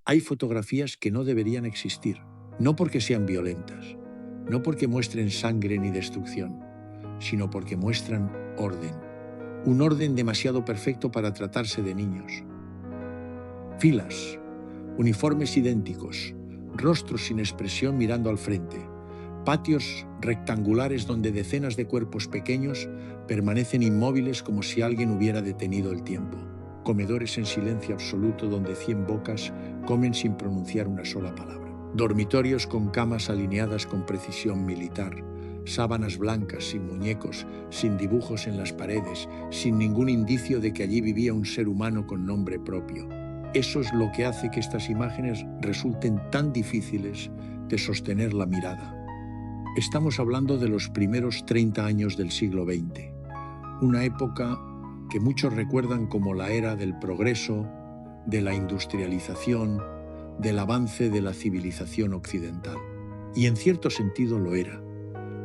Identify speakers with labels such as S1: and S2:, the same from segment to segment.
S1: Hay fotografías que no deberían existir, no porque sean violentas, no porque muestren sangre ni destrucción, sino porque muestran orden. Un orden demasiado perfecto para tratarse de niños. Filas, uniformes idénticos, rostros sin expresión mirando al frente, patios rectangulares donde decenas de cuerpos pequeños permanecen inmóviles como si alguien hubiera detenido el tiempo, comedores en silencio absoluto donde 100 bocas comen sin pronunciar una sola palabra, dormitorios con camas alineadas con precisión militar, sábanas blancas, sin muñecos, sin dibujos en las paredes, sin ningún indicio de que allí vivía un ser humano con nombre propio. Eso es lo que hace que estas imágenes resulten tan difíciles de sostener la mirada. Estamos hablando de los primeros 30 años del siglo XX, una época que muchos recuerdan como la era del progreso, de la industrialización, del avance de la civilización occidental. Y en cierto sentido lo era.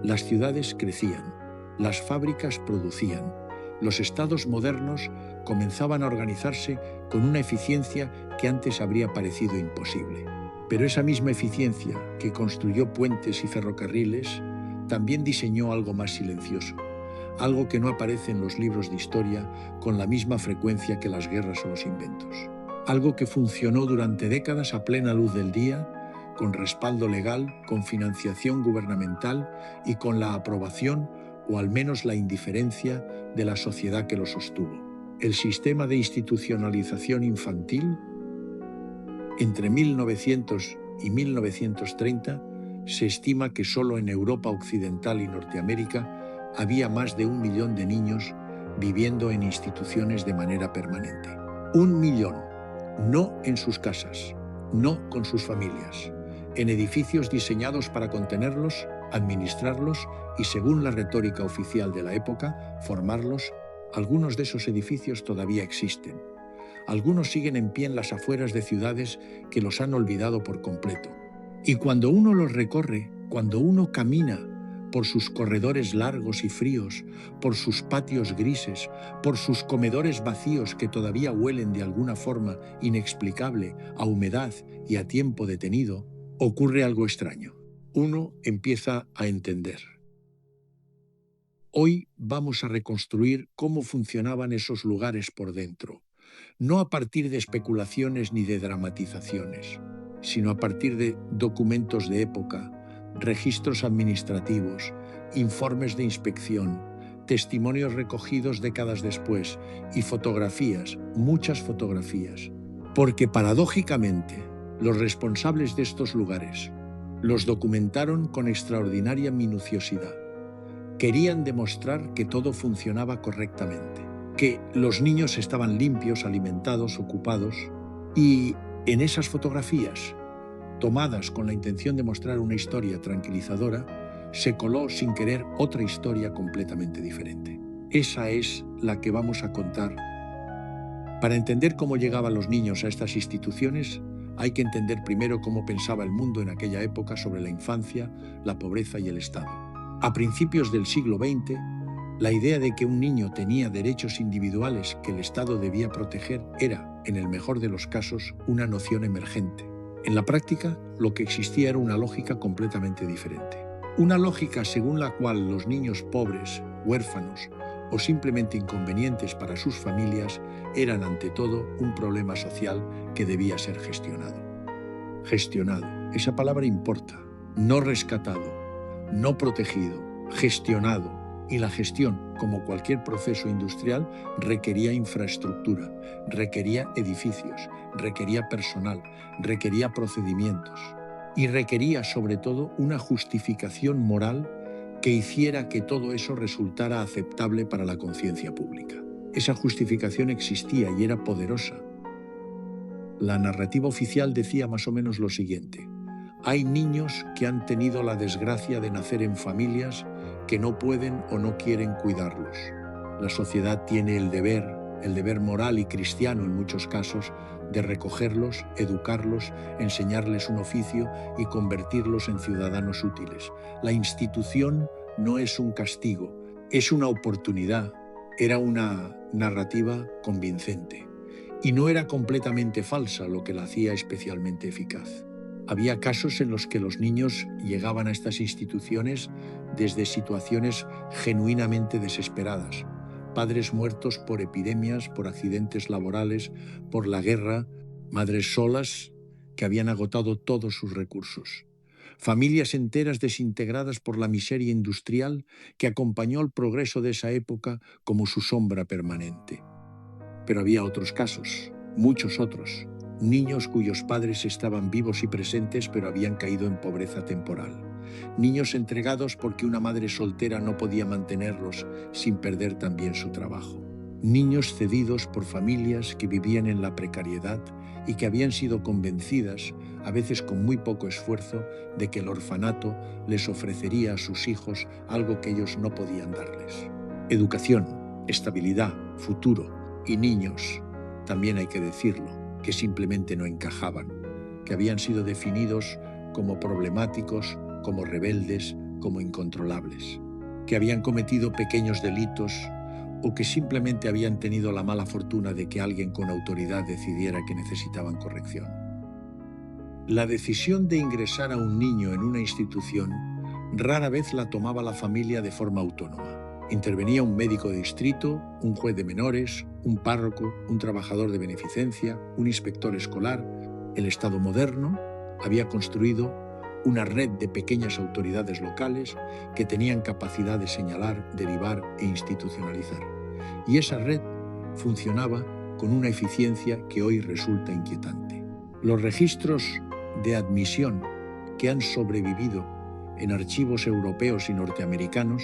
S1: Las ciudades crecían, las fábricas producían, los estados modernos comenzaban a organizarse con una eficiencia que antes habría parecido imposible. Pero esa misma eficiencia que construyó puentes y ferrocarriles también diseñó algo más silencioso, algo que no aparece en los libros de historia con la misma frecuencia que las guerras o los inventos. Algo que funcionó durante décadas a plena luz del día, con respaldo legal, con financiación gubernamental y con la aprobación o al menos la indiferencia de la sociedad que lo sostuvo. El sistema de institucionalización infantil. Entre 1900 y 1930 se estima que solo en Europa Occidental y Norteamérica había más de 1 millón de niños viviendo en instituciones de manera permanente. 1 millón, no en sus casas, no con sus familias, en edificios diseñados para contenerlos, administrarlos y, según la retórica oficial de la época, formarlos. Algunos de esos edificios todavía existen. Algunos siguen en pie en las afueras de ciudades que los han olvidado por completo. Y cuando uno los recorre, cuando uno camina por sus corredores largos y fríos, por sus patios grises, por sus comedores vacíos que todavía huelen de alguna forma inexplicable a humedad y a tiempo detenido, ocurre algo extraño. Uno empieza a entender. Hoy vamos a reconstruir cómo funcionaban esos lugares por dentro. No a partir de especulaciones ni de dramatizaciones, sino a partir de documentos de época, registros administrativos, informes de inspección, testimonios recogidos décadas después y fotografías, muchas fotografías. Porque paradójicamente, los responsables de estos lugares los documentaron con extraordinaria minuciosidad. Querían demostrar que todo funcionaba correctamente, que los niños estaban limpios, alimentados, ocupados, y en esas fotografías, tomadas con la intención de mostrar una historia tranquilizadora, se coló sin querer otra historia completamente diferente. Esa es la que vamos a contar. Para entender cómo llegaban los niños a estas instituciones, hay que entender primero cómo pensaba el mundo en aquella época sobre la infancia, la pobreza y el Estado. A principios del siglo XX, la idea de que un niño tenía derechos individuales que el Estado debía proteger era, en el mejor de los casos, una noción emergente. En la práctica, lo que existía era una lógica completamente diferente. Una lógica según la cual los niños pobres, huérfanos o simplemente inconvenientes para sus familias eran ante todo un problema social que debía ser gestionado. Gestionado, esa palabra importa. No rescatado, no protegido, gestionado. Y la gestión, como cualquier proceso industrial, requería infraestructura, requería edificios, requería personal, requería procedimientos y requería sobre todo una justificación moral que hiciera que todo eso resultara aceptable para la conciencia pública. Esa justificación existía y era poderosa. La narrativa oficial decía más o menos lo siguiente: hay niños que han tenido la desgracia de nacer en familias que no pueden o no quieren cuidarlos. La sociedad tiene el deber moral y cristiano en muchos casos, de recogerlos, educarlos, enseñarles un oficio y convertirlos en ciudadanos útiles. La institución no es un castigo, es una oportunidad. Era una narrativa convincente. Y no era completamente falsa, lo que la hacía especialmente eficaz. Había casos en los que los niños llegaban a estas instituciones desde situaciones genuinamente desesperadas. Padres muertos por epidemias, por accidentes laborales, por la guerra, madres solas que habían agotado todos sus recursos. Familias enteras desintegradas por la miseria industrial que acompañó al progreso de esa época como su sombra permanente. Pero había otros casos, muchos otros, niños cuyos padres estaban vivos y presentes pero habían caído en pobreza temporal. Niños entregados porque una madre soltera no podía mantenerlos sin perder también su trabajo. Niños cedidos por familias que vivían en la precariedad y que habían sido convencidas, a veces con muy poco esfuerzo, de que el orfanato les ofrecería a sus hijos algo que ellos no podían darles. Educación, estabilidad, futuro y niños, también hay que decirlo, que simplemente no encajaban, que habían sido definidos como problemáticos, como rebeldes, como incontrolables, que habían cometido pequeños delitos o que simplemente habían tenido la mala fortuna de que alguien con autoridad decidiera que necesitaban corrección. La decisión de ingresar a un niño en una institución rara vez la tomaba la familia de forma autónoma. Intervenía un médico de distrito, un juez de menores, un párroco, un trabajador de beneficencia, un inspector escolar. El Estado moderno había construido una red de pequeñas autoridades locales que tenían capacidad de señalar, derivar e institucionalizar. Y esa red funcionaba con una eficiencia que hoy resulta inquietante. Los registros de admisión que han sobrevivido en archivos europeos y norteamericanos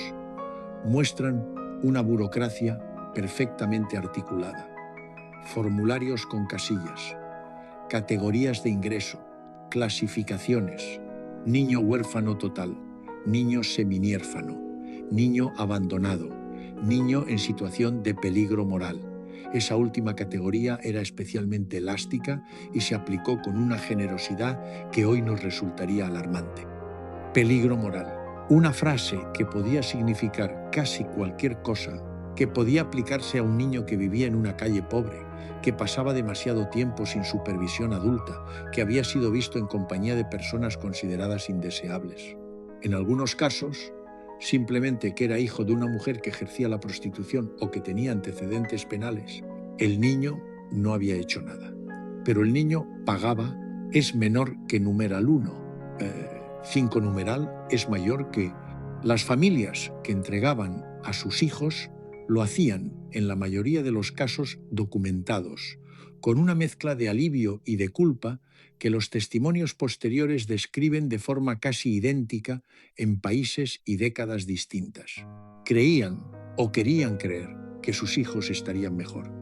S1: muestran una burocracia perfectamente articulada, formularios con casillas, categorías de ingreso, clasificaciones, niño huérfano total, niño seminiérfano, niño abandonado, niño en situación de peligro moral. Esa última categoría era especialmente elástica y se aplicó con una generosidad que hoy nos resultaría alarmante. Peligro moral. Una frase que podía significar casi cualquier cosa, que podía aplicarse a un niño que vivía en una calle pobre, que pasaba demasiado tiempo sin supervisión adulta, que había sido visto en compañía de personas consideradas indeseables. En algunos casos, simplemente que era hijo de una mujer que ejercía la prostitución o que tenía antecedentes penales. El niño no había hecho nada. Pero el niño pagaba, es menor que numeral 1. 5 numeral es mayor que... Las familias que entregaban a sus hijos lo hacían, en la mayoría de los casos, documentados, con una mezcla de alivio y de culpa que los testimonios posteriores describen de forma casi idéntica en países y décadas distintas. Creían o querían creer que sus hijos estarían mejor,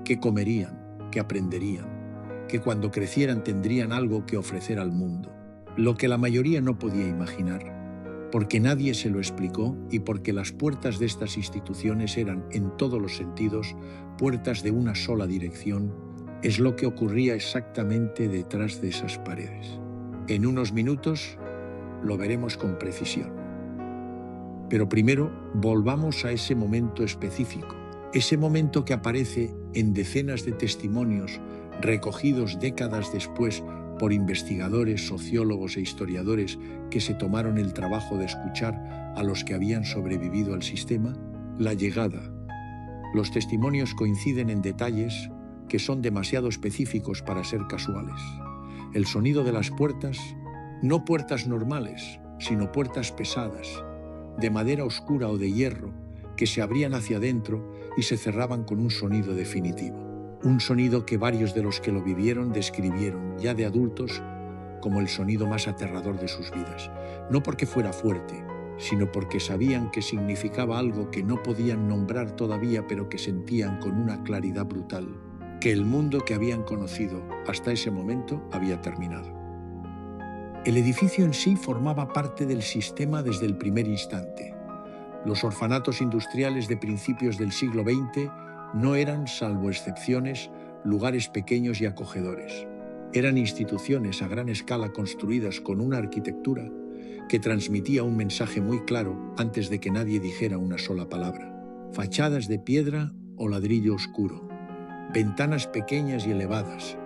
S1: que comerían, que aprenderían, que cuando crecieran tendrían algo que ofrecer al mundo. Lo que la mayoría no podía imaginar, porque nadie se lo explicó y porque las puertas de estas instituciones eran, en todos los sentidos, puertas de una sola dirección, es lo que ocurría exactamente detrás de esas paredes. En unos minutos lo veremos con precisión. Pero primero volvamos a ese momento específico, ese momento que aparece en decenas de testimonios recogidos décadas después por investigadores, sociólogos e historiadores que se tomaron el trabajo de escuchar a los que habían sobrevivido al sistema, la llegada. Los testimonios coinciden en detalles que son demasiado específicos para ser casuales. El sonido de las puertas, no puertas normales, sino puertas pesadas, de madera oscura o de hierro, que se abrían hacia adentro y se cerraban con un sonido definitivo. Un sonido que varios de los que lo vivieron describieron, ya de adultos, como el sonido más aterrador de sus vidas. No porque fuera fuerte, sino porque sabían que significaba algo que no podían nombrar todavía, pero que sentían con una claridad brutal, que el mundo que habían conocido hasta ese momento había terminado. El edificio en sí formaba parte del sistema desde el primer instante. Los orfanatos industriales de principios del siglo XX no eran, salvo excepciones, lugares pequeños y acogedores. Eran instituciones a gran escala construidas con una arquitectura que transmitía un mensaje muy claro antes de que nadie dijera una sola palabra. Fachadas de piedra o ladrillo oscuro, ventanas pequeñas y elevadas,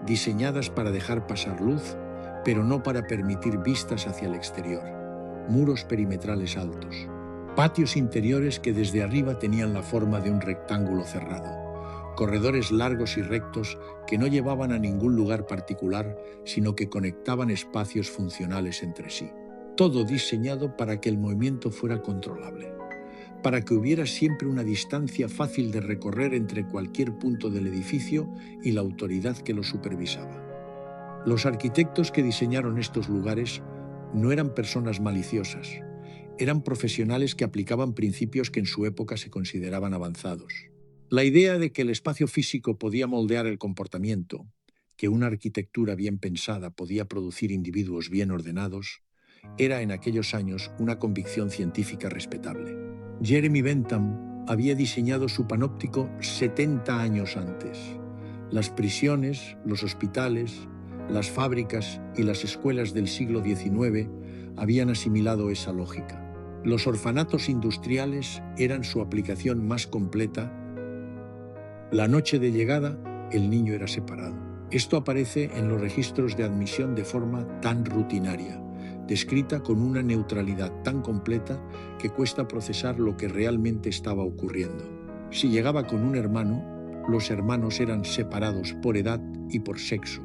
S1: diseñadas para dejar pasar luz, pero no para permitir vistas hacia el exterior, muros perimetrales altos, patios interiores que desde arriba tenían la forma de un rectángulo cerrado, corredores largos y rectos que no llevaban a ningún lugar particular, sino que conectaban espacios funcionales entre sí. Todo diseñado para que el movimiento fuera controlable, para que hubiera siempre una distancia fácil de recorrer entre cualquier punto del edificio y la autoridad que lo supervisaba. Los arquitectos que diseñaron estos lugares no eran personas maliciosas, eran profesionales que aplicaban principios que en su época se consideraban avanzados. La idea de que el espacio físico podía moldear el comportamiento, que una arquitectura bien pensada podía producir individuos bien ordenados, era en aquellos años una convicción científica respetable. Jeremy Bentham había diseñado su panóptico 70 años antes. Las prisiones, los hospitales, las fábricas y las escuelas del siglo XIX habían asimilado esa lógica. Los orfanatos industriales eran su aplicación más completa. La noche de llegada, el niño era separado. Esto aparece en los registros de admisión de forma tan rutinaria, descrita con una neutralidad tan completa que cuesta procesar lo que realmente estaba ocurriendo. Si llegaba con un hermano, los hermanos eran separados por edad y por sexo.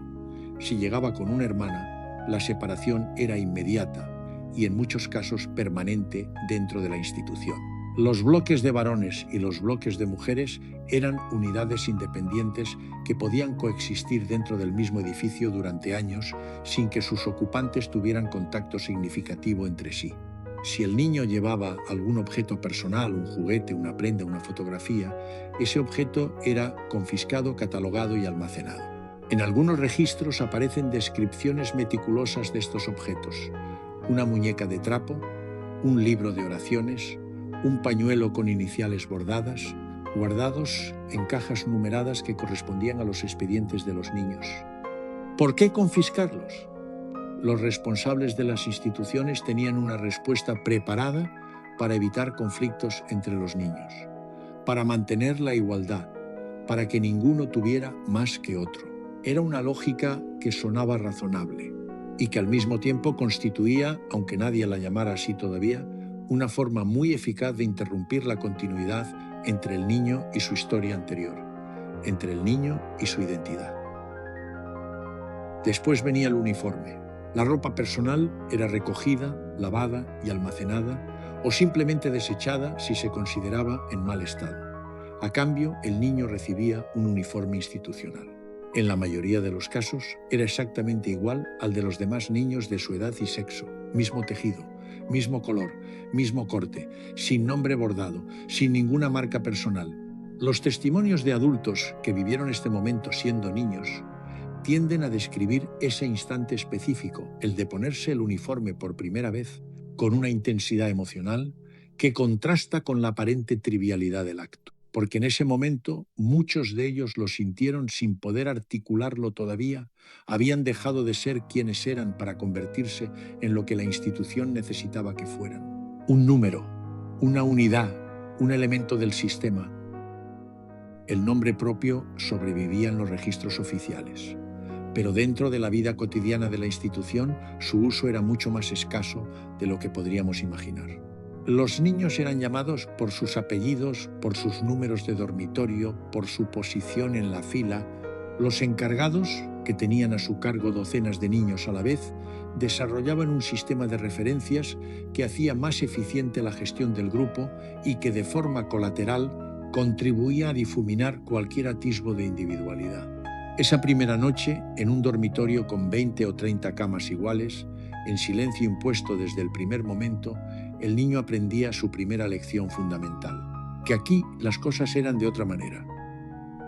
S1: Si llegaba con una hermana, la separación era inmediata y en muchos casos permanente dentro de la institución. Los bloques de varones y los bloques de mujeres eran unidades independientes que podían coexistir dentro del mismo edificio durante años sin que sus ocupantes tuvieran contacto significativo entre sí. Si el niño llevaba algún objeto personal, un juguete, una prenda, una fotografía, ese objeto era confiscado, catalogado y almacenado. En algunos registros aparecen descripciones meticulosas de estos objetos: una muñeca de trapo, un libro de oraciones, un pañuelo con iniciales bordadas, guardados en cajas numeradas que correspondían a los expedientes de los niños. ¿Por qué confiscarlos? Los responsables de las instituciones tenían una respuesta preparada para evitar conflictos entre los niños, para mantener la igualdad, para que ninguno tuviera más que otro. Era una lógica que sonaba razonable y que al mismo tiempo constituía, aunque nadie la llamara así todavía, una forma muy eficaz de interrumpir la continuidad entre el niño y su historia anterior, entre el niño y su identidad. Después venía el uniforme. La ropa personal era recogida, lavada y almacenada, o simplemente desechada si se consideraba en mal estado. A cambio, el niño recibía un uniforme institucional. En la mayoría de los casos, era exactamente igual al de los demás niños de su edad y sexo, mismo tejido, mismo color, mismo corte, sin nombre bordado, sin ninguna marca personal. Los testimonios de adultos que vivieron este momento siendo niños tienden a describir ese instante específico, el de ponerse el uniforme por primera vez, con una intensidad emocional que contrasta con la aparente trivialidad del acto. Porque en ese momento muchos de ellos lo sintieron sin poder articularlo todavía, habían dejado de ser quienes eran para convertirse en lo que la institución necesitaba que fueran. Un número, una unidad, un elemento del sistema. El nombre propio sobrevivía en los registros oficiales, pero dentro de la vida cotidiana de la institución su uso era mucho más escaso de lo que podríamos imaginar. Los niños eran llamados por sus apellidos, por sus números de dormitorio, por su posición en la fila. Los encargados, que tenían a su cargo docenas de niños a la vez, desarrollaban un sistema de referencias que hacía más eficiente la gestión del grupo y que de forma colateral contribuía a difuminar cualquier atisbo de individualidad. Esa primera noche, en un dormitorio con 20 o 30 camas iguales, en silencio impuesto desde el primer momento, el niño aprendía su primera lección fundamental, que aquí las cosas eran de otra manera.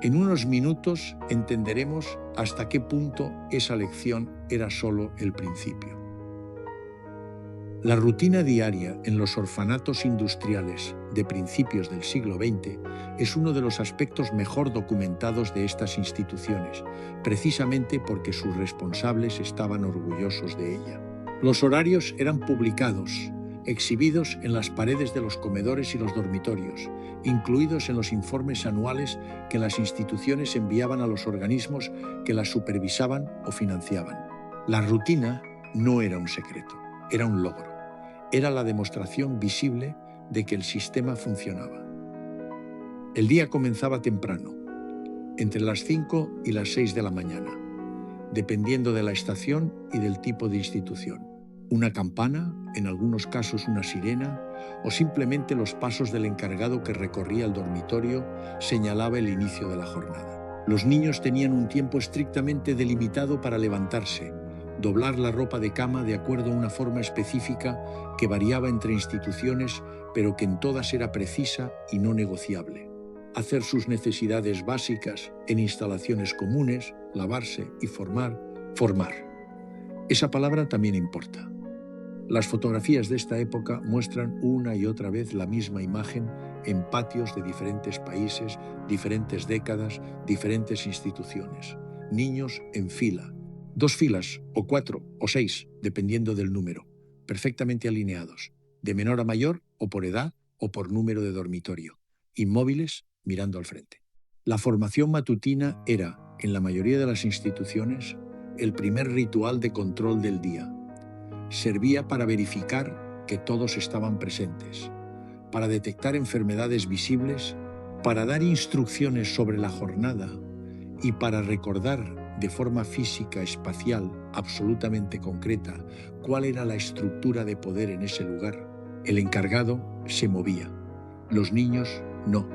S1: En unos minutos entenderemos hasta qué punto esa lección era solo el principio. La rutina diaria en los orfanatos industriales de principios del siglo XX es uno de los aspectos mejor documentados de estas instituciones, precisamente porque sus responsables estaban orgullosos de ella. Los horarios eran publicados exhibidos en las paredes de los comedores y los dormitorios, incluidos en los informes anuales que las instituciones enviaban a los organismos que las supervisaban o financiaban. La rutina no era un secreto, era un logro. Era la demostración visible de que el sistema funcionaba. El día comenzaba temprano, entre las 5 y las 6 de la mañana, dependiendo de la estación y del tipo de institución. Una campana, en algunos casos una sirena, o simplemente los pasos del encargado que recorría el dormitorio señalaba el inicio de la jornada. Los niños tenían un tiempo estrictamente delimitado para levantarse, doblar la ropa de cama de acuerdo a una forma específica que variaba entre instituciones, pero que en todas era precisa y no negociable. Hacer sus necesidades básicas en instalaciones comunes, lavarse y formar. Esa palabra también importa. Las fotografías de esta época muestran una y otra vez la misma imagen en patios de diferentes países, diferentes décadas, diferentes instituciones. Niños en fila, 2 filas, o 4, o 6, dependiendo del número, perfectamente alineados, de menor a mayor, o por edad, o por número de dormitorio, inmóviles, mirando al frente. La formación matutina era, en la mayoría de las instituciones, el primer ritual de control del día. Servía para verificar que todos estaban presentes, para detectar enfermedades visibles, para dar instrucciones sobre la jornada y para recordar de forma física, espacial, absolutamente concreta, cuál era la estructura de poder en ese lugar. El encargado se movía, los niños no.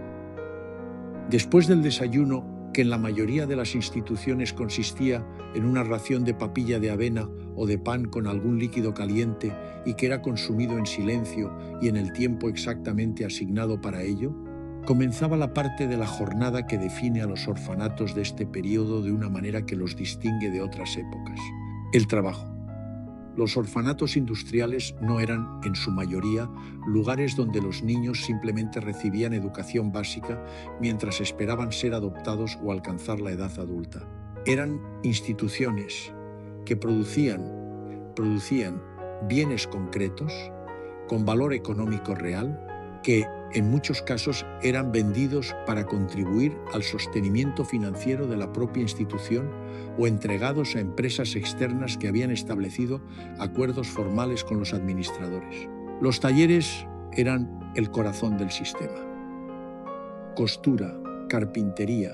S1: Después del desayuno, que en la mayoría de las instituciones consistía en una ración de papilla de avena o de pan con algún líquido caliente y que era consumido en silencio y en el tiempo exactamente asignado para ello, comenzaba la parte de la jornada que define a los orfanatos de este periodo de una manera que los distingue de otras épocas: el trabajo. Los orfanatos industriales no eran, en su mayoría, lugares donde los niños simplemente recibían educación básica mientras esperaban ser adoptados o alcanzar la edad adulta. Eran instituciones que producían bienes concretos con valor económico real que, en muchos casos, eran vendidos para contribuir al sostenimiento financiero de la propia institución o entregados a empresas externas que habían establecido acuerdos formales con los administradores. Los talleres eran el corazón del sistema. Costura, carpintería,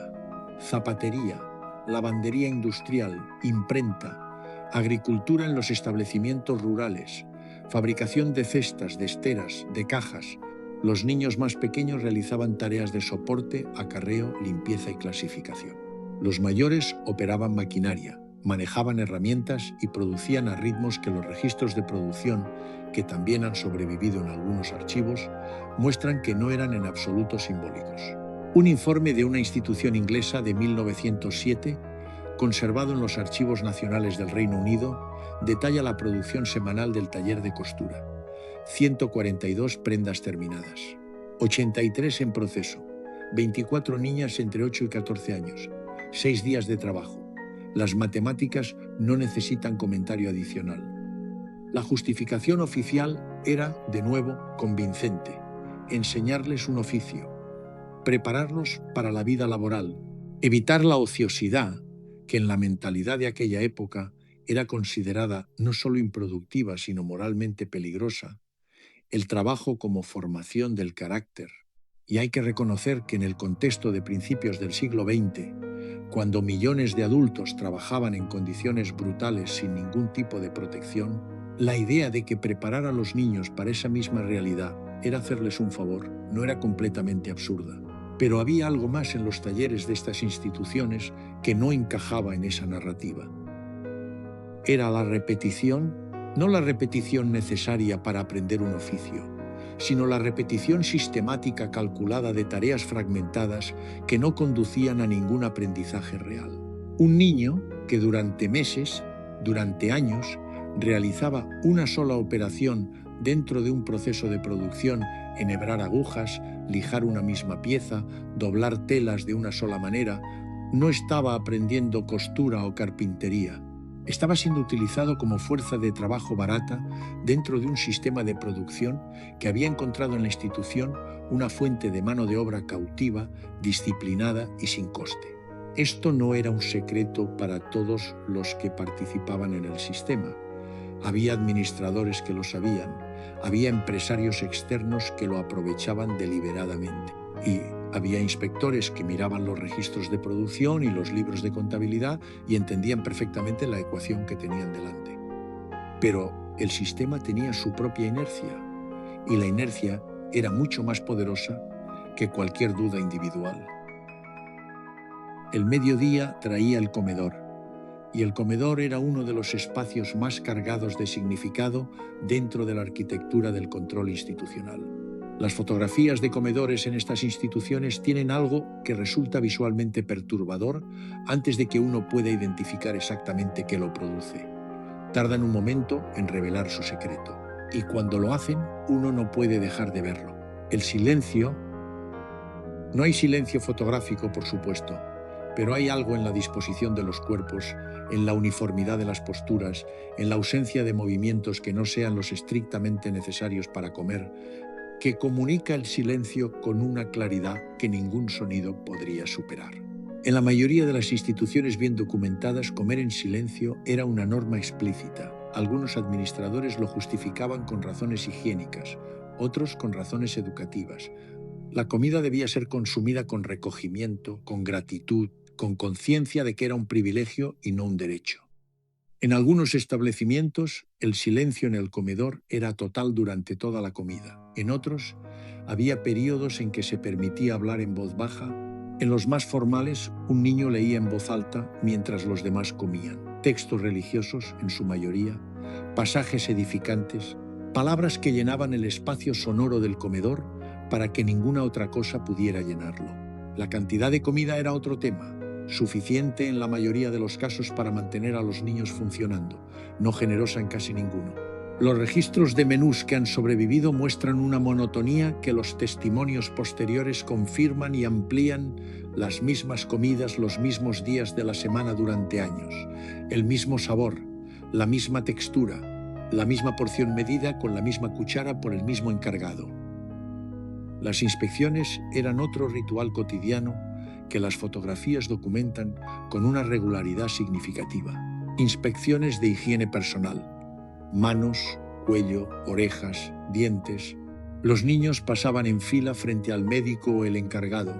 S1: zapatería, lavandería industrial, imprenta, agricultura en los establecimientos rurales, fabricación de cestas, de esteras, de cajas. Los niños más pequeños realizaban tareas de soporte, acarreo, limpieza y clasificación. Los mayores operaban maquinaria, manejaban herramientas y producían a ritmos que los registros de producción, que también han sobrevivido en algunos archivos, muestran que no eran en absoluto simbólicos. Un informe de una institución inglesa de 1907, conservado en los Archivos Nacionales del Reino Unido, detalla la producción semanal del taller de costura: 142 prendas terminadas, 83 en proceso, 24 niñas entre 8 y 14 años, 6 días de trabajo. Las matemáticas no necesitan comentario adicional. La justificación oficial era, de nuevo, convincente: enseñarles un oficio, prepararlos para la vida laboral, evitar la ociosidad, que en la mentalidad de aquella época era considerada no solo improductiva, sino moralmente peligrosa, el trabajo como formación del carácter. Y hay que reconocer que en el contexto de principios del siglo XX, cuando millones de adultos trabajaban en condiciones brutales sin ningún tipo de protección, la idea de que preparar a los niños para esa misma realidad era hacerles un favor no era completamente absurda. Pero había algo más en los talleres de estas instituciones que no encajaba en esa narrativa. Era la repetición. No la repetición necesaria para aprender un oficio, sino la repetición sistemática calculada de tareas fragmentadas que no conducían a ningún aprendizaje real. Un niño que durante meses, durante años, realizaba una sola operación dentro de un proceso de producción: enhebrar agujas, lijar una misma pieza, doblar telas de una sola manera, no estaba aprendiendo costura o carpintería. Estaba siendo utilizado como fuerza de trabajo barata dentro de un sistema de producción que había encontrado en la institución una fuente de mano de obra cautiva, disciplinada y sin coste. Esto no era un secreto para todos los que participaban en el sistema. Había administradores que lo sabían, había empresarios externos que lo aprovechaban deliberadamente y había inspectores que miraban los registros de producción y los libros de contabilidad y entendían perfectamente la ecuación que tenían delante. Pero el sistema tenía su propia inercia y la inercia era mucho más poderosa que cualquier duda individual. El mediodía traía el comedor, y el comedor era uno de los espacios más cargados de significado dentro de la arquitectura del control institucional. Las fotografías de comedores en estas instituciones tienen algo que resulta visualmente perturbador antes de que uno pueda identificar exactamente qué lo produce. Tardan un momento en revelar su secreto, y cuando lo hacen, uno no puede dejar de verlo. El silencio. No hay silencio fotográfico, por supuesto, pero hay algo en la disposición de los cuerpos, en la uniformidad de las posturas, en la ausencia de movimientos que no sean los estrictamente necesarios para comer, que comunica el silencio con una claridad que ningún sonido podría superar. En la mayoría de las instituciones bien documentadas, comer en silencio era una norma explícita. Algunos administradores lo justificaban con razones higiénicas, otros con razones educativas. La comida debía ser consumida con recogimiento, con gratitud, con conciencia de que era un privilegio y no un derecho. En algunos establecimientos, el silencio en el comedor era total durante toda la comida. En otros, había periodos en que se permitía hablar en voz baja. En los más formales, un niño leía en voz alta mientras los demás comían. Textos religiosos, en su mayoría, pasajes edificantes, palabras que llenaban el espacio sonoro del comedor para que ninguna otra cosa pudiera llenarlo. La cantidad de comida era otro tema, suficiente en la mayoría de los casos para mantener a los niños funcionando, no generosa en casi ninguno. Los registros de menús que han sobrevivido muestran una monotonía que los testimonios posteriores confirman y amplían: las mismas comidas los mismos días de la semana durante años, el mismo sabor, la misma textura, la misma porción medida con la misma cuchara por el mismo encargado. Las inspecciones eran otro ritual cotidiano que las fotografías documentan con una regularidad significativa. Inspecciones de higiene personal: manos, cuello, orejas, dientes. Los niños pasaban en fila frente al médico o el encargado,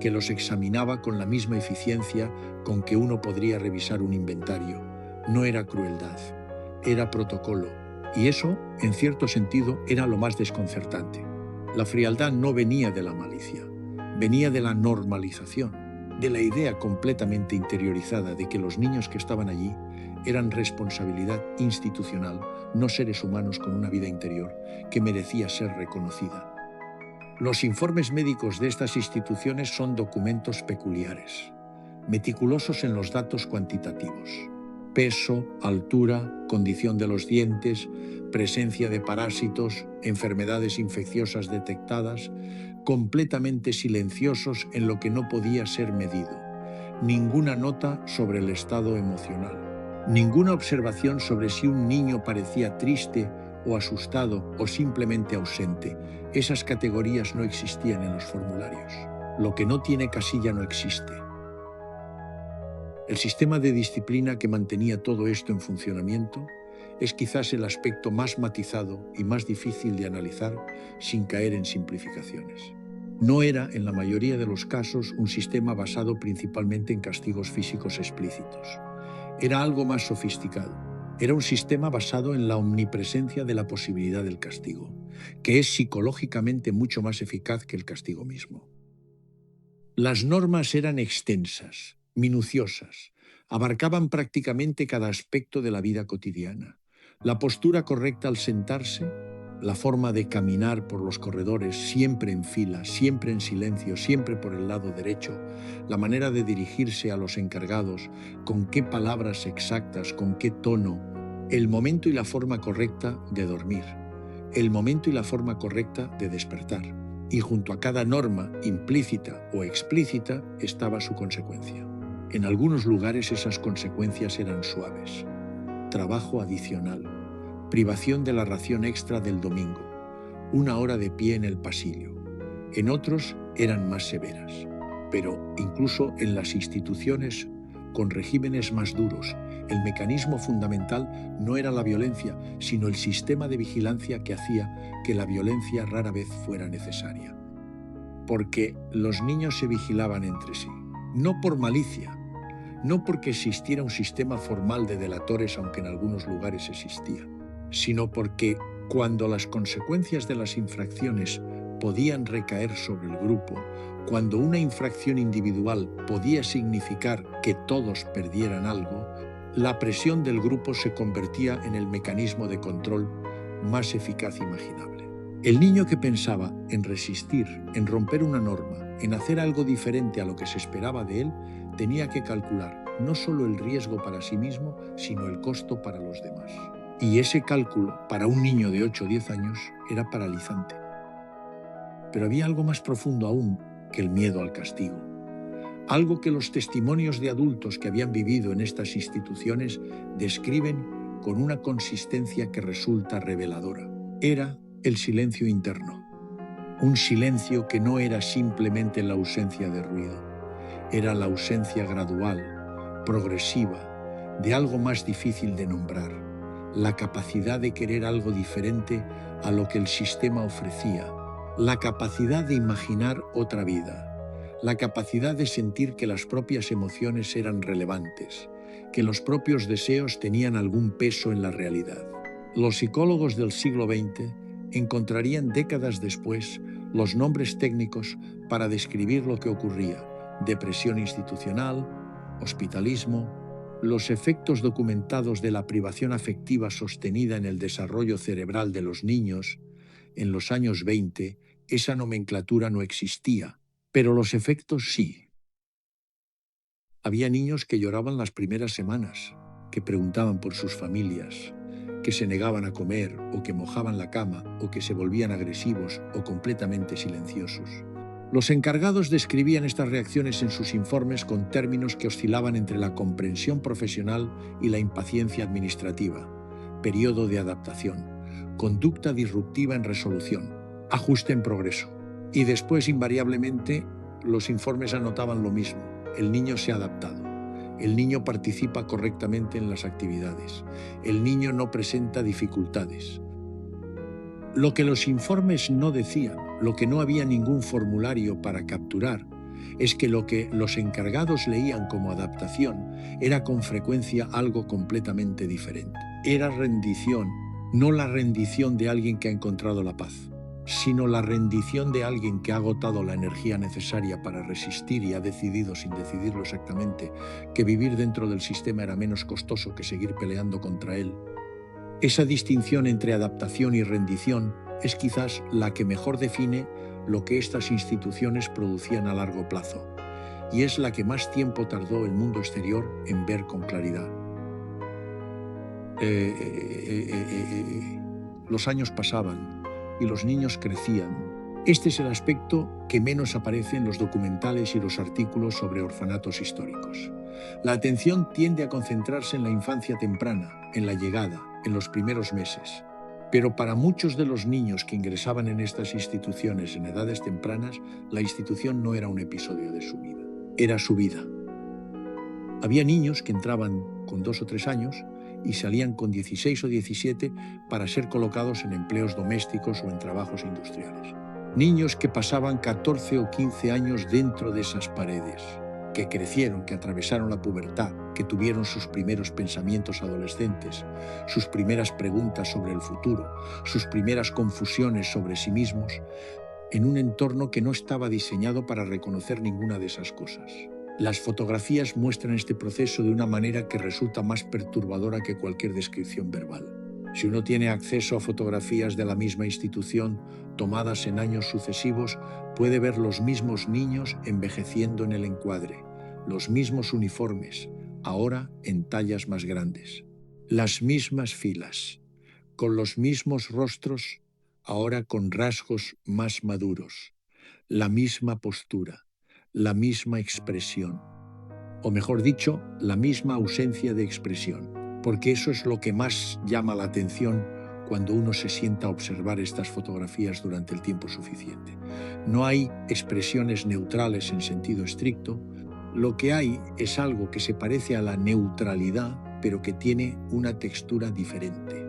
S1: que los examinaba con la misma eficiencia con que uno podría revisar un inventario. No era crueldad, era protocolo, y eso, en cierto sentido, era lo más desconcertante. La frialdad no venía de la malicia, venía de la normalización, de la idea completamente interiorizada de que los niños que estaban allí eran responsabilidad institucional, no seres humanos con una vida interior que merecía ser reconocida. Los informes médicos de estas instituciones son documentos peculiares, meticulosos en los datos cuantitativos: peso, altura, condición de los dientes, presencia de parásitos, enfermedades infecciosas detectadas, completamente silenciosos en lo que no podía ser medido. Ninguna nota sobre el estado emocional, ninguna observación sobre si un niño parecía triste o asustado o simplemente ausente. Esas categorías no existían en los formularios. Lo que no tiene casilla no existe. El sistema de disciplina que mantenía todo esto en funcionamiento es quizás el aspecto más matizado y más difícil de analizar sin caer en simplificaciones. No era, en la mayoría de los casos, un sistema basado principalmente en castigos físicos explícitos. Era algo más sofisticado. Era un sistema basado en la omnipresencia de la posibilidad del castigo, que es psicológicamente mucho más eficaz que el castigo mismo. Las normas eran extensas, minuciosas, abarcaban prácticamente cada aspecto de la vida cotidiana. La postura correcta al sentarse, la forma de caminar por los corredores, siempre en fila, siempre en silencio, siempre por el lado derecho, la manera de dirigirse a los encargados, con qué palabras exactas, con qué tono, el momento y la forma correcta de dormir, el momento y la forma correcta de despertar. Y junto a cada norma, implícita o explícita, estaba su consecuencia. En algunos lugares esas consecuencias eran suaves. trabajo adicional, privación de la ración extra del domingo, 1 hora de pie en el pasillo. En otros eran más severas, pero incluso en las instituciones con regímenes más duros, el mecanismo fundamental no era la violencia, sino el sistema de vigilancia que hacía que la violencia rara vez fuera necesaria. Porque los niños se vigilaban entre sí, no por malicia, no porque existiera un sistema formal de delatores, aunque en algunos lugares existía, sino porque cuando las consecuencias de las infracciones podían recaer sobre el grupo, cuando una infracción individual podía significar que todos perdieran algo, la presión del grupo se convertía en el mecanismo de control más eficaz imaginable. El niño que pensaba en resistir, en romper una norma, en hacer algo diferente a lo que se esperaba de él, tenía que calcular no solo el riesgo para sí mismo, sino el costo para los demás. Y ese cálculo, para un niño de 8 o 10 años, era paralizante. Pero había algo más profundo aún que el miedo al castigo. Algo que los testimonios de adultos que habían vivido en estas instituciones describen con una consistencia que resulta reveladora. Era el silencio interno. Un silencio que no era simplemente la ausencia de ruido. Era la ausencia gradual, progresiva, de algo más difícil de nombrar. La capacidad de querer algo diferente a lo que el sistema ofrecía. La capacidad de imaginar otra vida. La capacidad de sentir que las propias emociones eran relevantes, que los propios deseos tenían algún peso en la realidad. Los psicólogos del siglo XX encontrarían décadas después los nombres técnicos para describir lo que ocurría: depresión institucional, hospitalismo, los efectos documentados de la privación afectiva sostenida en el desarrollo cerebral de los niños. En los años 20, esa nomenclatura no existía, pero los efectos sí. Había niños que lloraban las primeras semanas, que preguntaban por sus familias, que se negaban a comer o que mojaban la cama o que se volvían agresivos o completamente silenciosos. Los encargados describían estas reacciones en sus informes con términos que oscilaban entre la comprensión profesional y la impaciencia administrativa: periodo de adaptación, conducta disruptiva en resolución, ajuste en progreso. Y después, invariablemente, los informes anotaban lo mismo: el niño se ha adaptado, el niño participa correctamente en las actividades, el niño no presenta dificultades. Lo que los informes no decían, lo que no había ningún formulario para capturar, es que lo que los encargados leían como adaptación era con frecuencia algo completamente diferente. Era rendición, no la rendición de alguien que ha encontrado la paz, sino la rendición de alguien que ha agotado la energía necesaria para resistir y ha decidido, sin decidirlo exactamente, que vivir dentro del sistema era menos costoso que seguir peleando contra él. Esa distinción entre adaptación y rendición es quizás la que mejor define lo que estas instituciones producían a largo plazo, y es la que más tiempo tardó el mundo exterior en ver con claridad. Los años pasaban y los niños crecían. Este es el aspecto que menos aparece en los documentales y los artículos sobre orfanatos históricos. La atención tiende a concentrarse en la infancia temprana, en la llegada, en los primeros meses. Pero para muchos de los niños que ingresaban en estas instituciones en edades tempranas, la institución no era un episodio de su vida, era su vida. Había niños que entraban con 2 o 3 años y salían con 16 o 17 para ser colocados en empleos domésticos o en trabajos industriales. Niños que pasaban 14 o 15 años dentro de esas paredes, que crecieron, que atravesaron la pubertad, que tuvieron sus primeros pensamientos adolescentes, sus primeras preguntas sobre el futuro, sus primeras confusiones sobre sí mismos, en un entorno que no estaba diseñado para reconocer ninguna de esas cosas. Las fotografías muestran este proceso de una manera que resulta más perturbadora que cualquier descripción verbal. Si uno tiene acceso a fotografías de la misma institución tomadas en años sucesivos, puede ver los mismos niños envejeciendo en el encuadre, los mismos uniformes, ahora en tallas más grandes, las mismas filas, con los mismos rostros, ahora con rasgos más maduros, la misma postura, la misma expresión, o mejor dicho, la misma ausencia de expresión. porque eso es lo que más llama la atención cuando uno se sienta a observar estas fotografías durante el tiempo suficiente. No hay expresiones neutrales en sentido estricto. Lo que hay es algo que se parece a la neutralidad, pero que tiene una textura diferente.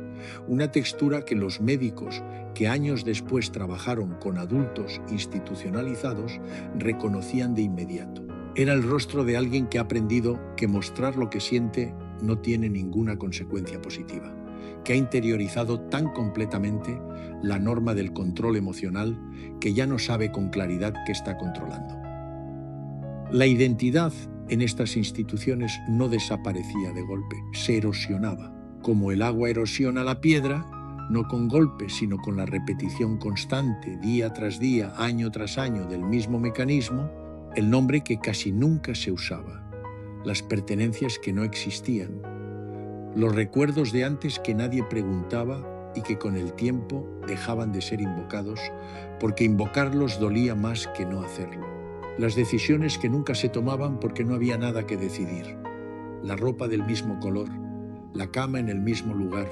S1: Una textura que los médicos que años después trabajaron con adultos institucionalizados reconocían de inmediato. Era el rostro de alguien que ha aprendido que mostrar lo que siente no tiene ninguna consecuencia positiva, que ha interiorizado tan completamente la norma del control emocional que ya no sabe con claridad qué está controlando. La identidad en estas instituciones no desaparecía de golpe, se erosionaba. Como el agua erosiona la piedra, no con golpes, sino con la repetición constante, día tras día, año tras año, del mismo mecanismo, el nombre que casi nunca se usaba, las pertenencias que no existían, los recuerdos de antes que nadie preguntaba y que con el tiempo dejaban de ser invocados, porque invocarlos dolía más que no hacerlo. Las decisiones que nunca se tomaban porque no había nada que decidir. La ropa del mismo color, la cama en el mismo lugar,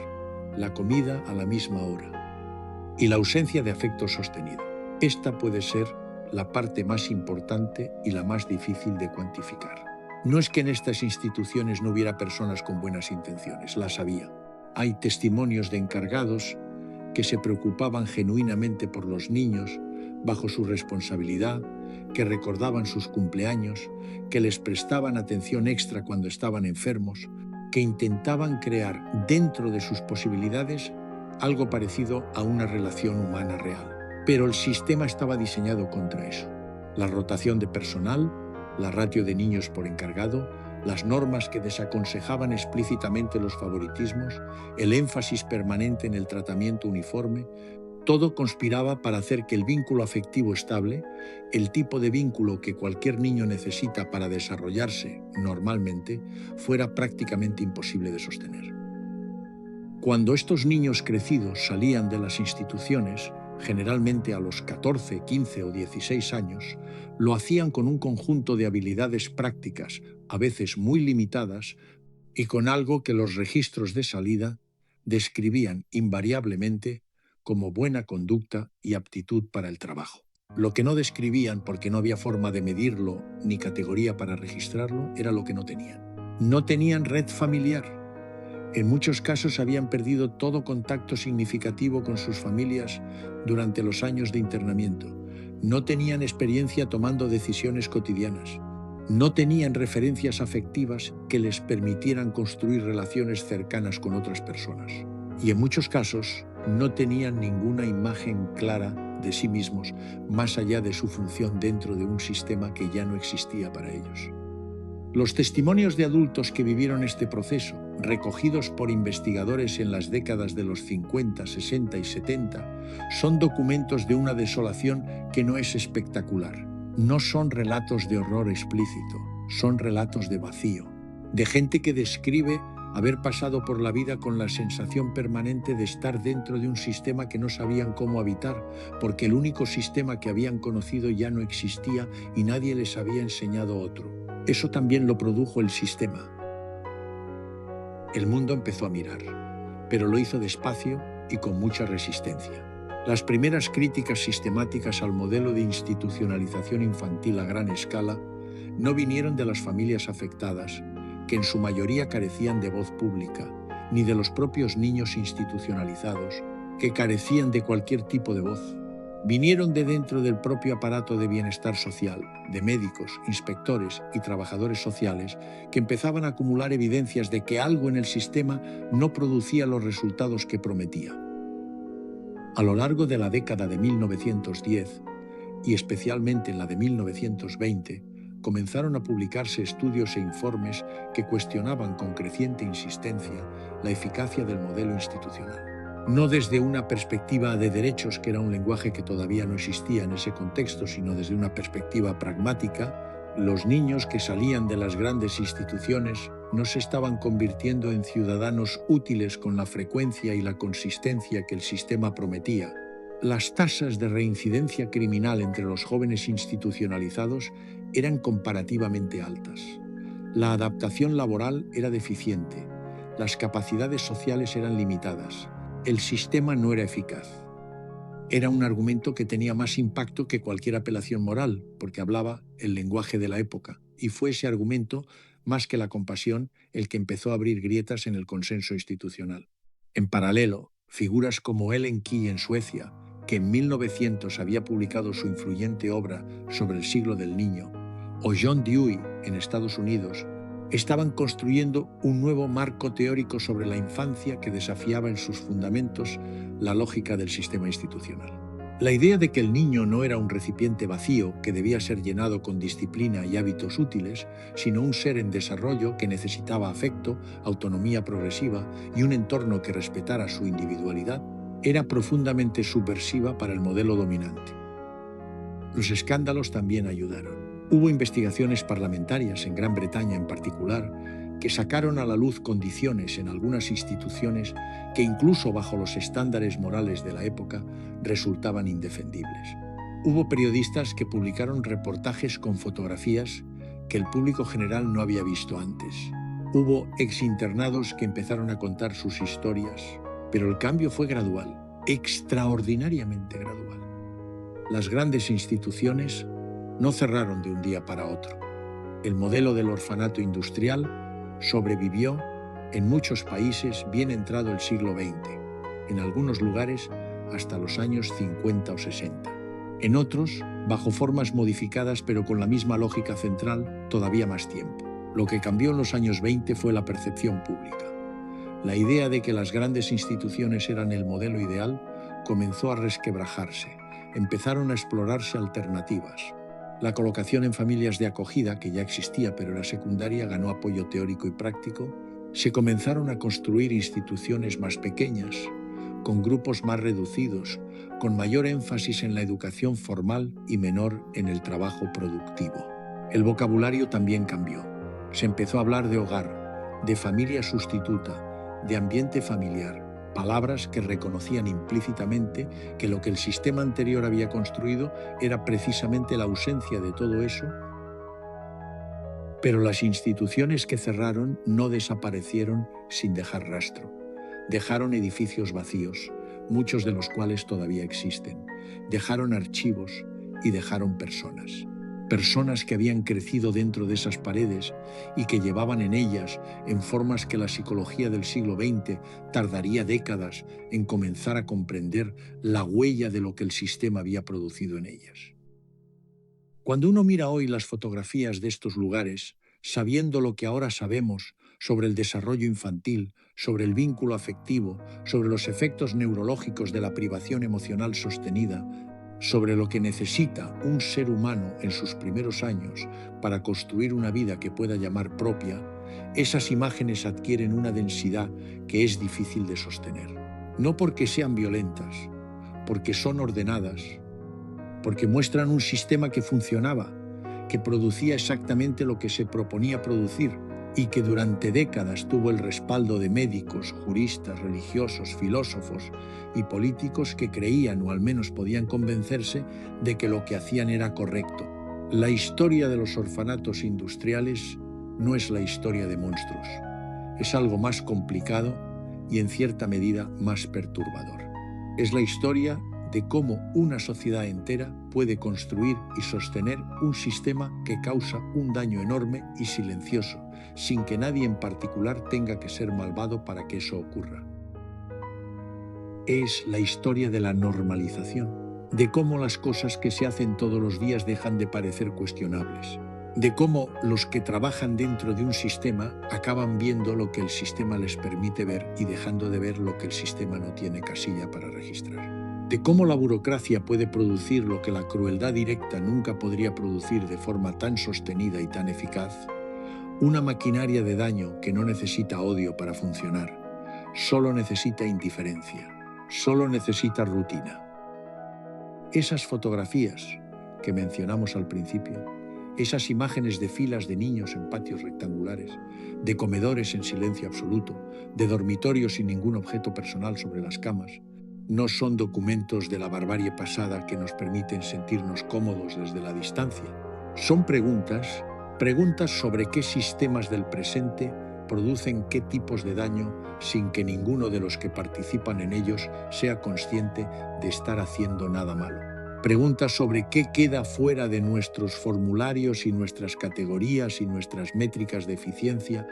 S1: la comida a la misma hora. Y la ausencia de afecto sostenido. Esta puede ser la parte más importante y la más difícil de cuantificar. No es que en estas instituciones no hubiera personas con buenas intenciones, las había. Hay testimonios de encargados que se preocupaban genuinamente por los niños bajo su responsabilidad, que recordaban sus cumpleaños, que les prestaban atención extra cuando estaban enfermos, que intentaban crear dentro de sus posibilidades algo parecido a una relación humana real. Pero el sistema estaba diseñado contra eso. La rotación de personal, la ratio de niños por encargado, las normas que desaconsejaban explícitamente los favoritismos, el énfasis permanente en el tratamiento uniforme, todo conspiraba para hacer que el vínculo afectivo estable, el tipo de vínculo que cualquier niño necesita para desarrollarse normalmente, fuera prácticamente imposible de sostener. Cuando estos niños crecidos salían de las instituciones, generalmente a los 14, 15 o 16 años, lo hacían con un conjunto de habilidades prácticas, a veces muy limitadas, y con algo que los registros de salida describían invariablemente como buena conducta y aptitud para el trabajo. Lo que no describían, porque no había forma de medirlo ni categoría para registrarlo, era lo que no tenían. No tenían red familiar. En muchos casos habían perdido todo contacto significativo con sus familias durante los años de internamiento. No tenían experiencia tomando decisiones cotidianas. No tenían referencias afectivas que les permitieran construir relaciones cercanas con otras personas. Y en muchos casos no tenían ninguna imagen clara de sí mismos, más allá de su función dentro de un sistema que ya no existía para ellos. Los testimonios de adultos que vivieron este proceso, recogidos por investigadores en las décadas de los 50, 60 y 70, son documentos de una desolación que no es espectacular. No son relatos de horror explícito, son relatos de vacío, de gente que describe haber pasado por la vida con la sensación permanente de estar dentro de un sistema que no sabían cómo habitar, porque el único sistema que habían conocido ya no existía y nadie les había enseñado otro. Eso también lo produjo el sistema. El mundo empezó a mirar, pero lo hizo despacio y con mucha resistencia. Las primeras críticas sistemáticas al modelo de institucionalización infantil a gran escala no vinieron de las familias afectadas, que en su mayoría carecían de voz pública, ni de los propios niños institucionalizados, que carecían de cualquier tipo de voz. Vinieron de dentro del propio aparato de bienestar social, de médicos, inspectores y trabajadores sociales, que empezaban a acumular evidencias de que algo en el sistema no producía los resultados que prometía. A lo largo de la década de 1910, y especialmente en la de 1920, comenzaron a publicarse estudios e informes que cuestionaban con creciente insistencia la eficacia del modelo institucional. No desde una perspectiva de derechos, que era un lenguaje que todavía no existía en ese contexto, sino desde una perspectiva pragmática. Los niños que salían de las grandes instituciones no se estaban convirtiendo en ciudadanos útiles con la frecuencia y la consistencia que el sistema prometía. Las tasas de reincidencia criminal entre los jóvenes institucionalizados eran comparativamente altas. La adaptación laboral era deficiente. Las capacidades sociales eran limitadas. El sistema no era eficaz. Era un argumento que tenía más impacto que cualquier apelación moral, porque hablaba el lenguaje de la época, y fue ese argumento, más que la compasión, el que empezó a abrir grietas en el consenso institucional. En paralelo, figuras como Ellen Key en Suecia, que en 1900 había publicado su influyente obra sobre el siglo del niño, o John Dewey en Estados Unidos, estaban construyendo un nuevo marco teórico sobre la infancia que desafiaba en sus fundamentos la lógica del sistema institucional. La idea de que el niño no era un recipiente vacío que debía ser llenado con disciplina y hábitos útiles, sino un ser en desarrollo que necesitaba afecto, autonomía progresiva y un entorno que respetara su individualidad, era profundamente subversiva para el modelo dominante. Los escándalos también ayudaron. Hubo investigaciones parlamentarias, en Gran Bretaña en particular, que sacaron a la luz condiciones en algunas instituciones que incluso bajo los estándares morales de la época resultaban indefendibles. Hubo periodistas que publicaron reportajes con fotografías que el público general no había visto antes. Hubo exinternados que empezaron a contar sus historias, pero el cambio fue gradual, extraordinariamente gradual. Las grandes instituciones no cerraron de un día para otro. El modelo del orfanato industrial sobrevivió en muchos países bien entrado el siglo XX, en algunos lugares hasta los años 50 o 60. En otros, bajo formas modificadas pero con la misma lógica central, todavía más tiempo. Lo que cambió en los años 20 fue la percepción pública. La idea de que las grandes instituciones eran el modelo ideal comenzó a resquebrajarse. Empezaron a explorarse alternativas. La colocación en familias de acogida, que ya existía pero era secundaria, ganó apoyo teórico y práctico. Se comenzaron a construir instituciones más pequeñas, con grupos más reducidos, con mayor énfasis en la educación formal y menor en el trabajo productivo. El vocabulario también cambió. Se empezó a hablar de hogar, de familia sustituta, de ambiente familiar, palabras que reconocían implícitamente que lo que el sistema anterior había construido era precisamente la ausencia de todo eso. Pero las instituciones que cerraron no desaparecieron sin dejar rastro. Dejaron edificios vacíos, muchos de los cuales todavía existen. Dejaron archivos y dejaron personas. Personas que habían crecido dentro de esas paredes y que llevaban en ellas en formas que la psicología del siglo XX tardaría décadas en comenzar a comprender la huella de lo que el sistema había producido en ellas. Cuando uno mira hoy las fotografías de estos lugares, sabiendo lo que ahora sabemos sobre el desarrollo infantil, sobre el vínculo afectivo, sobre los efectos neurológicos de la privación emocional sostenida, sobre lo que necesita un ser humano en sus primeros años para construir una vida que pueda llamar propia, esas imágenes adquieren una densidad que es difícil de sostener. No porque sean violentas, porque son ordenadas, porque muestran un sistema que funcionaba, que producía exactamente lo que se proponía producir y que durante décadas tuvo el respaldo de médicos, juristas, religiosos, filósofos y políticos que creían o al menos podían convencerse de que lo que hacían era correcto. La historia de los orfanatos industriales no es la historia de monstruos. Es algo más complicado y en cierta medida más perturbador. Es la historia de cómo una sociedad entera puede construir y sostener un sistema que causa un daño enorme y silencioso, sin que nadie en particular tenga que ser malvado para que eso ocurra. Es la historia de la normalización, de cómo las cosas que se hacen todos los días dejan de parecer cuestionables, de cómo los que trabajan dentro de un sistema acaban viendo lo que el sistema les permite ver y dejando de ver lo que el sistema no tiene casilla para registrar. De cómo la burocracia puede producir lo que la crueldad directa nunca podría producir de forma tan sostenida y tan eficaz, una maquinaria de daño que no necesita odio para funcionar, solo necesita indiferencia, solo necesita rutina. Esas fotografías que mencionamos al principio, esas imágenes de filas de niños en patios rectangulares, de comedores en silencio absoluto, de dormitorios sin ningún objeto personal sobre las camas, no son documentos de la barbarie pasada que nos permiten sentirnos cómodos desde la distancia. Son preguntas sobre qué sistemas del presente producen qué tipos de daño sin que ninguno de los que participan en ellos sea consciente de estar haciendo nada malo. Preguntas sobre qué queda fuera de nuestros formularios y nuestras categorías y nuestras métricas de eficiencia.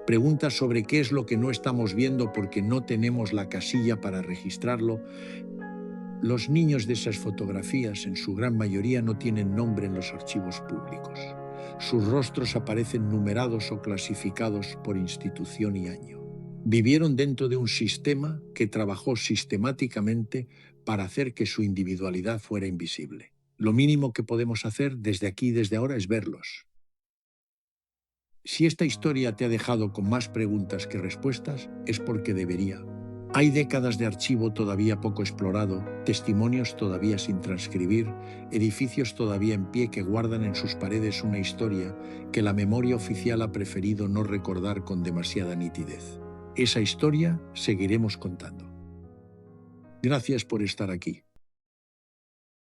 S1: Preguntas sobre qué es lo que no estamos viendo porque no tenemos la casilla para registrarlo. Los niños de esas fotografías, en su gran mayoría, no tienen nombre en los archivos públicos. Sus rostros aparecen numerados o clasificados por institución y año. Vivieron dentro de un sistema que trabajó sistemáticamente para hacer que su individualidad fuera invisible. Lo mínimo que podemos hacer desde aquí y desde ahora es verlos. Si esta historia te ha dejado con más preguntas que respuestas, es porque debería. Hay décadas de archivo todavía poco explorado, testimonios todavía sin transcribir, edificios todavía en pie que guardan en sus paredes una historia que la memoria oficial ha preferido no recordar con demasiada nitidez. Esa historia seguiremos contando. Gracias por estar aquí.